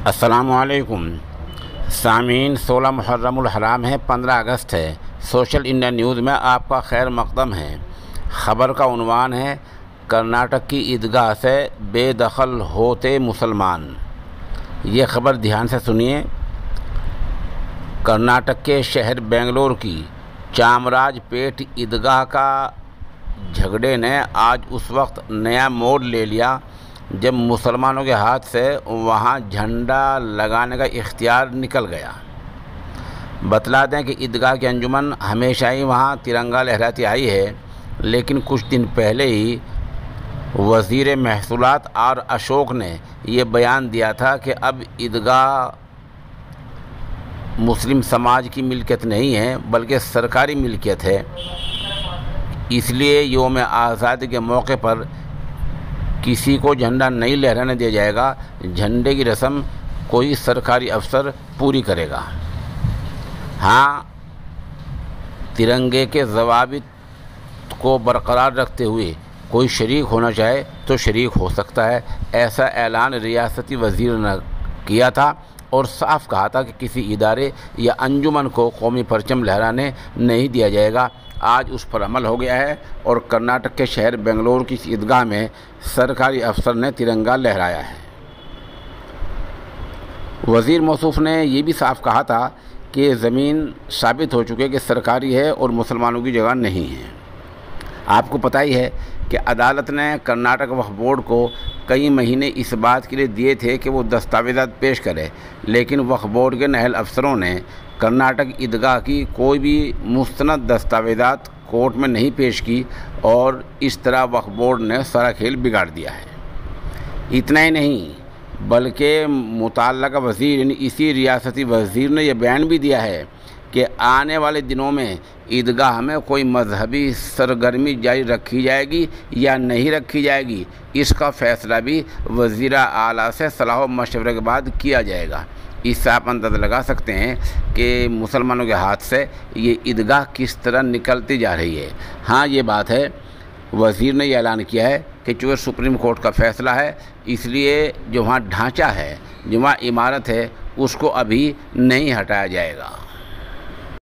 अस्सलामुअलैकुम सामीन। 16 मुहर्रमुल हराम है, 15 अगस्त है। सोशल इंडिया न्यूज़ में आपका खैर मकदम है। ख़बर का उन्वान है, कर्नाटक की ईदगाह से बेदखल होते मुसलमान। ये ख़बर ध्यान से सुनिए। कर्नाटक के शहर बेंगलोर की चामराजपेट ईदगाह का झगड़े ने आज उस वक्त नया मोड़ ले लिया जब मुसलमानों के हाथ से वहां झंडा लगाने का इख्तियार निकल गया। बतला दें कि ईदगाह की अंजुमन हमेशा ही वहां तिरंगा लहराती आई है, लेकिन कुछ दिन पहले ही वज़ीर महसूलात आर अशोक ने ये बयान दिया था कि अब ईदगाह मुस्लिम समाज की मिल्कियत नहीं है बल्कि सरकारी मिल्कियत है। इसलिए यौम आज़ादी के मौके पर किसी को झंडा नहीं लहराने दिया जाएगा। झंडे की रस्म कोई सरकारी अफसर पूरी करेगा। हाँ, तिरंगे के ज़वाबित को बरकरार रखते हुए कोई शरीक होना चाहे तो शरीक हो सकता है। ऐसा ऐलान रियासती वज़ीर ने किया था और साफ कहा था कि किसी इदारे या अंजुमन को कौमी परचम लहराने नहीं दिया जाएगा। आज उस पर अमल हो गया है और कर्नाटक के शहर बेंगलोर की ईदगाह में सरकारी अफसर ने तिरंगा लहराया है। वज़ीर मौसूफ ने ये भी साफ कहा था कि ज़मीन साबित हो चुकी है कि सरकारी है और मुसलमानों की जगह नहीं है। आपको पता ही है कि अदालत ने कर्नाटक वक्फ बोर्ड को कई महीने इस बात के लिए दिए थे कि वो दस्तावेज़ात पेश करे, लेकिन वक्फ बोर्ड के नाहल अफसरों ने कर्नाटक ईदगाह की कोई भी मुस्तनद दस्तावेज़ात कोर्ट में नहीं पेश की और इस तरह वक्फ बोर्ड ने सारा खेल बिगाड़ दिया है। इतना ही नहीं बल्कि मुतल्लका वज़ीर यानी इसी रियासती वज़ीर ने यह बयान भी दिया है कि आने वाले दिनों में ईदगाह में कोई मजहबी सरगर्मी जारी रखी जाएगी या नहीं रखी जाएगी, इसका फ़ैसला भी वज़ीर आला से सलाह मशवरे के बाद किया जाएगा। इससे आप अंदाज़ा लगा सकते हैं कि मुसलमानों के हाथ से ये ईदगाह किस तरह निकलती जा रही है। हाँ, ये बात है, वज़ीर ने यह ऐलान किया है कि चूँकि सुप्रीम कोर्ट का फ़ैसला है, इसलिए जो वहाँ ढांचा है, जो वहाँ इमारत है, उसको अभी नहीं हटाया जाएगा।